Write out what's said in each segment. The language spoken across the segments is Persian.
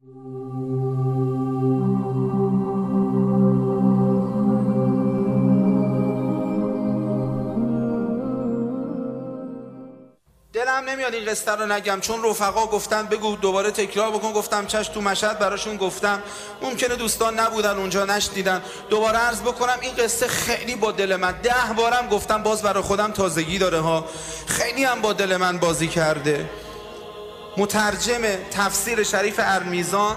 دلم نمیاد این قصه رو نگم، چون رفقا گفتن بگو دوباره تکرار بکن. گفتم چشم. تو مشهد براشون گفتم، ممکنه دوستان نبودن اونجا نشنیدن، دوباره عرض بکنم. این قصه خیلی با دل من، 10 بارم گفتم، باز برای خودم تازگی داره ها. خیلی هم با دل من بازی کرده. مترجم تفسیر شریف ارمیزان،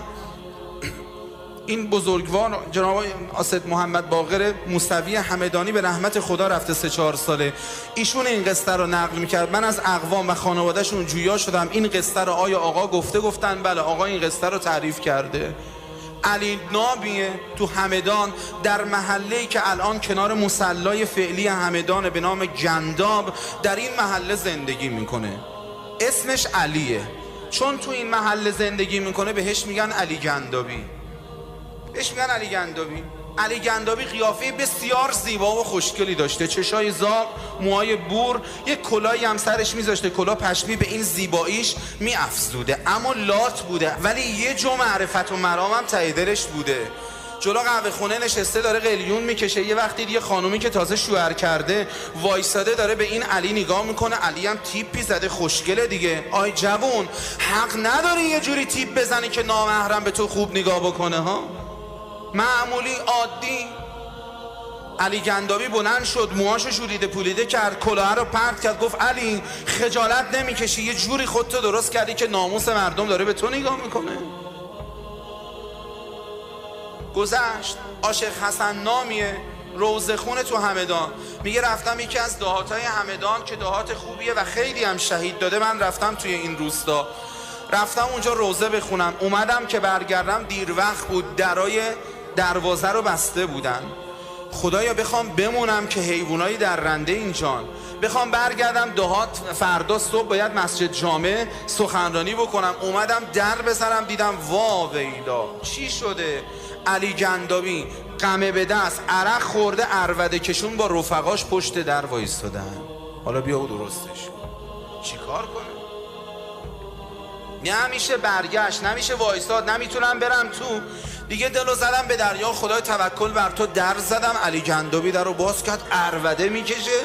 این بزرگوار جناب اسد محمد باقر موسوی همدانی به رحمت خدا رفته 3-4 ساله، ایشون این قصه رو نقل میکرد. من از اقوام و خانوادهشون جویا شدم. این قصه رو آیا آقا گفتن؟ بله آقا این قصه رو تعریف کرده. علی نابیه تو همدان، در محله‌ای که الان کنار مصلی فعلی همدان به نام گنداب، در این محله زندگی میکنه. اسمش علیه، چون تو این محله زندگی میکنه بهش میگن علی گندابی. بهش میگن علی گندابی. علی گندابی قیافه بسیار زیبا و خوشگلی داشته، چشای زاغ، موهای بور، یک کلاهی هم سرش میذاشته، کلاه پشمی به این زیباییش میافزوده. اما لات بوده، ولی یه جو معرفت و مرام هم ته دلش بوده. جلو قهوه خونه نشسته داره قلیون میکشه. یه وقتی یه خانومی که تازه شوهر کرده وایساده داره به این علی نگاه میکنه. علی هم تیپی زده، خوشگله دیگه. آی جوون، حق نداری یه جوری تیپ بزنی که نامحرم به تو خوب نگاه بکنه ها؟ معمولی عادی. علی گندابی بلند شد، موهاشو شوریده پولیده کرد، کلاه رو پرت کرد، گفت علی خجالت نمیکشی؟ یه جوری خودتو درست کردی که ناموس مردم داره به تو نگاه میکنه. گذشت. عاشق حسن نامیه، روزه خونه تو همدان، میگه رفتم یکی از دهاتای همدان که دهات خوبیه و خیلی هم شهید داده. من رفتم توی این روستا، رفتم اونجا روزه بخونم. اومدم که برگردم دیر وقت بود، درای دروازه رو بسته بودن. خدایا بخوام بمونم که حیوانایی در رنده اینجان، بخوام برگردم دهات، فردا صبح باید مسجد جامع سخنرانی بکنم. اومدم در بزنم، دیدم وا ویلا چی شده؟ علی گندابی قمه به دست، عرق خورده، عربده کشون با رفقاش پشت در وایستادن. حالا بیا و درستش چی کار کنه؟ نمیشه برگشت، نمیشه وایستاد، نمیتونم برم تو دیگه. دلو زدم به دریا، خدای توکل بر تو در زدم. علی گندابی در رو باز کرد، عربده میکشه،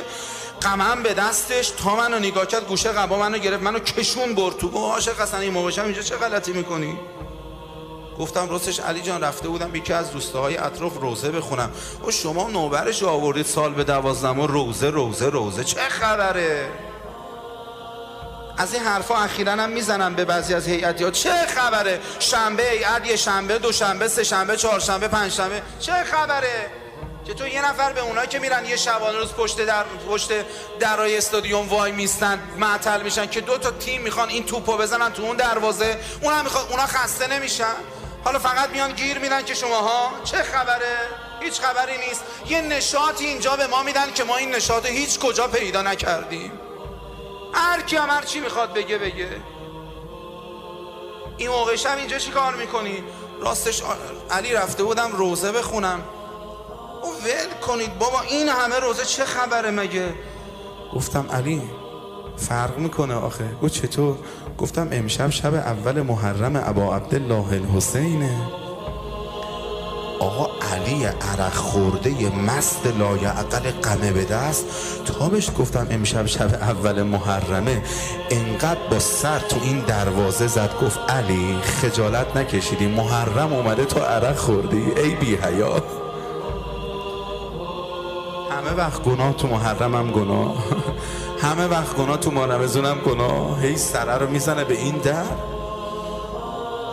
قمم به دستش، تا منو نگاه کرد، گوشه قبا منو گرفت، منو کشون برد تو. گفت عاشق حسن این موقعشم اینجا چه غلطی میکنی؟ گفتم راستش علی جان رفته بودم یکی از دوستاهای اطراف روزه بخونم. و شما نوبرش آوردید سال به 12 روزه روزه روزه، چه خبره؟ از این حرفا اخیراً هم میزنم به بعضی از هیئتی‌ها، چه خبره؟ شنبه هیئت، یه شنبه، دوشنبه، سه شنبه، چهارشنبه، پنجشنبه، چه خبره؟ که تو یه نفر به اونایی که میرن یه شبانه روز پشت درای استادیوم وای میستن معطل میشن که 2 تا تیم میخوان این توپو بزنن تو اون دروازه، اونا خسته نمیشن؟ حالا فقط میان گیر میدن که شماها چه خبره؟ هیچ خبری نیست. یه نشاطی اینجا به ما میدن که ما این نشاط هیچ کجا پیدا نکردیم. هر کی هم هر چی میخواد بگه. این موقع شب اینجا چی کار میکنی؟ راستش علی رفته بودم روزه بخونم. او ول کنید بابا، این همه روزه چه خبره مگه؟ گفتم علی فرق میکنه آخه. گفت چطور؟ گفتم امشب شب اول محرم ابا عبدالله الحسینه. آقا علی عرق خورده مست لایعقل قمه به دست، تا بهش گفتم امشب شب اول محرمه، انقدر با سر تو این دروازه زد، گفت علی خجالت نکشیدی؟ محرم اومده تو عرق خوردی؟ ای بی حیا. همه وقت گناه تو محرم هم گناه، همه وقت گناه تو ماه رمضان هم گناه. هی سره رو میزنه به این در.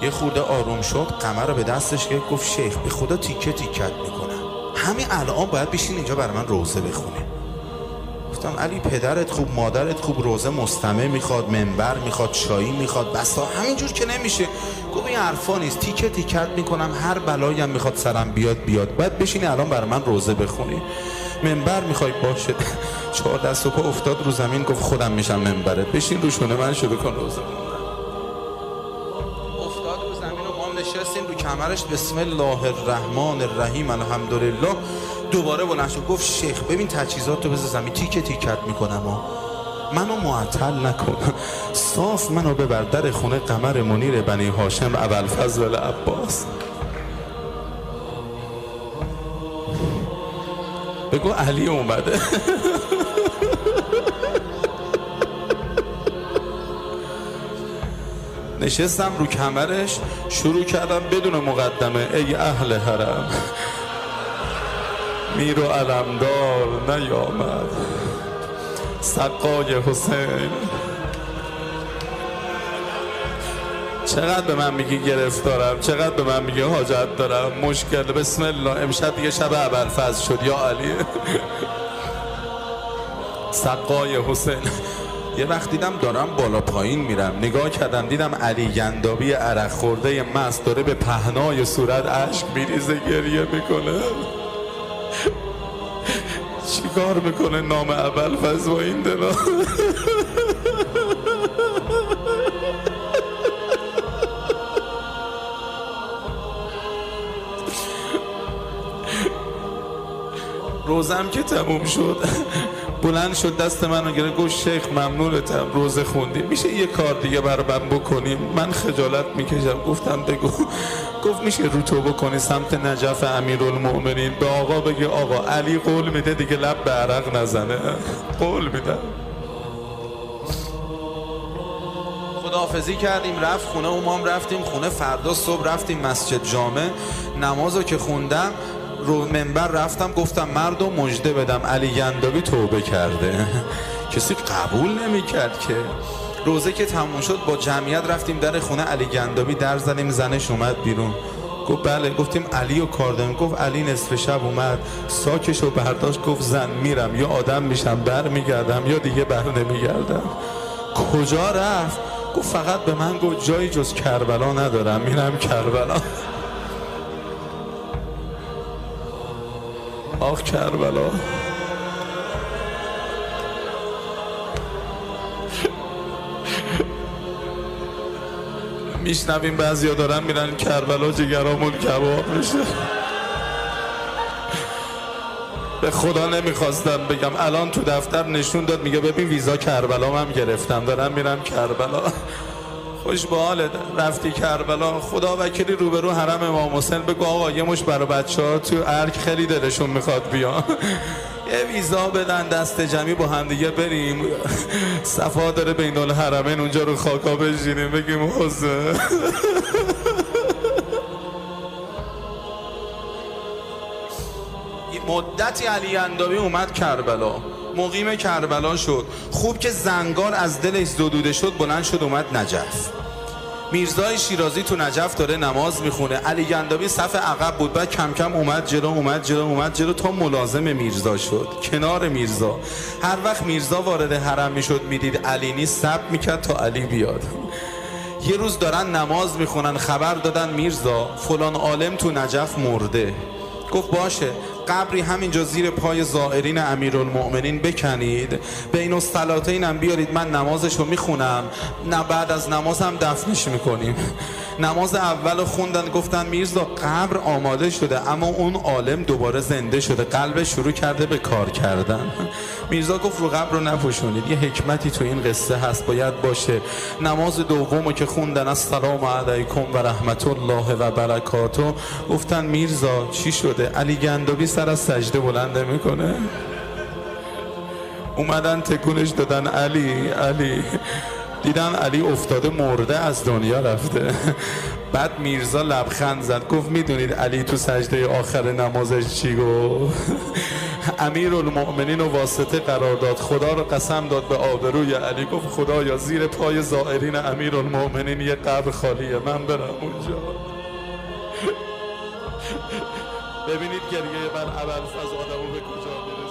یه خورده آروم شد، قمر رو به دستش گرفت، گفت شیخ به خدا تیکه تیکت میکنم، همین الان باید بشین اینجا برای من روزه بخونه. گفتم علی پدرت خوب، مادرت خوب، روزه مستمع میخواد، منبر میخواد، چایی میخواد، بسا همینجور که نمیشه. گفت این حرفا نیست، تیکه تیکت میکنم، هر بلایی هم میخواد سرم بیاد، باید بشینی الان برای من روزه بخونی. منبر میخوای؟ باشه. 4 دست و پا افتاد رو زمین، گفت خودم میشم منبرت، بشین روشونه من شروع کن روزه. افتاد رو زمین و ما هم نشستیم رو کمرش، بسم الله الرحمن الرحیم الحمدلله. دوباره بلند شد گفت شیخ ببین تجهیزات رو بذار زمین، تیکه تیکت میکنم. منو معطل نکن، صاف منو ببر در خونه قمر منیر بنی هاشم ابوالفضل عباس. بگو علی اومده. نشستم رو کمرش، شروع کردم بدون مقدمه: ای اهل حرم، میر و علمدار نیامد، سقای حسین. چقدر به من میگی گرفتارم، چقدر به من میگی حاجت دارم، مشکل. بسم الله، امشب دیگه شب ابوالفضل شد یا علی. سقای حسین. یه وقت دیدم دارم بالا پایین میرم، نگاه کردم دیدم علی گندابی عرق خورده مست داره به پهنای صورت اشک میریزه، گریه میکنه. چیکار میکنه نام ابوالفضل با این دلا؟ روزم که تموم شد بلند شد دست منو گرفت گفت شیخ ممنونتم، روزه خوندیم، میشه یه کار دیگه برای من بکنیم؟ من خجالت میکشم. گفتم بگو. گفت میشه رو تو بکنی سمت نجف امیرالمؤمنین، به آقا بگی آقا علی قول میده دیگه لب به عرق نزنه، قول میدم. خداحافظی کردیم، رفت خونه، اومام رفتیم خونه. فردا صبح رفتیم مسجد جامع، نمازو که خوندم رو منبر رفتم گفتم مردم مژده بدم علی گندابی توبه کرده. کسی قبول نمیکرد که. روزه که تموم شد با جمعیت رفتیم در خونه علی گندابی، در زدیم، زنش اومد بیرون. گفت بله. گفتیم علی رو کار داریم. گفت علی نصف شب اومد، ساکش رو برداشت، گفت زن میرم، یا آدم میشم بر میگردم یا دیگه بر نمیگردم. کجا رفت؟ گفت فقط به من گفت جایی جز کربلا ندارم، میرم کربلا. آخ کربلا. میشنویم بعضیا دارن میرن کربلا جگرامون کباب میشه. به خدا نمیخواستم بگم، الان تو دفتر نشون داد میگه ببین ویزا کربلا هم گرفتم، دارم میرم کربلا. خوش به حالت. رفتی کربلا، خدا وکیلی روبرو حرم امام حسین بگو آقا یه مش برای بچه‌ها تو ارگ خیلی دلشون میخواد بیان، یه ویزا بدن دست جمعی با هم دیگه بریم صفا داره بین الحرمین اونجا رو خاکا بشینیم بگیم حسین. مدتی علی گندابی اومد کربلا، مقیم کربلا شد. خوب که زنگار از دلش زدوده شد بلند شد اومد نجف. میرزای شیرازی تو نجف داره نماز میخونه، علی گندابی صف عقب بود، بعد کم کم اومد جلو تا ملازم میرزا شد، کنار میرزا. هر وقت میرزا وارد حرم میشد میدید علی نیست، صبر میکرد تا علی بیاد. یه روز دارن نماز میخونن، خبر دادن میرزا فلان عالم تو نجف مرده. گفت باشه، قبری همینجا زیر پای زائرین امیرالمؤمنین بکنید، بین الصلاتین هم بیارید، من نمازشو میخونم، نه بعد از نماز هم دفنش میکنیم. نماز اولو خوندن، گفتن میرزا قبر آماده شده اما اون عالم دوباره زنده شده، قلبش شروع کرده به کار کردن. میرزا گفت رو قبر رو نپوشونید، یه حکمتی تو این قصه هست باید باشه. نماز دومو که خوندن السلام علیکم و رحمت الله و برکاته، گفتن میرزا چی شده؟ علی گندابی سر از سجده بلند میکنه. اومدن تکونش دادن علی، دیدن علی افتاده مرده از دنیا رفته. بعد میرزا لبخند زد گفت میدونید علی تو سجده آخر نمازش چی گفت؟ امیرالمؤمنین و واسطه قرار داد، خدا رو قسم داد به آبروی علی، گفت خدایا زیر پای زائرین امیرالمؤمنین یه قبر خالیه، من برم اونجا. ببینید گریه بر ابوالفضل آدمو به کجا میرسه.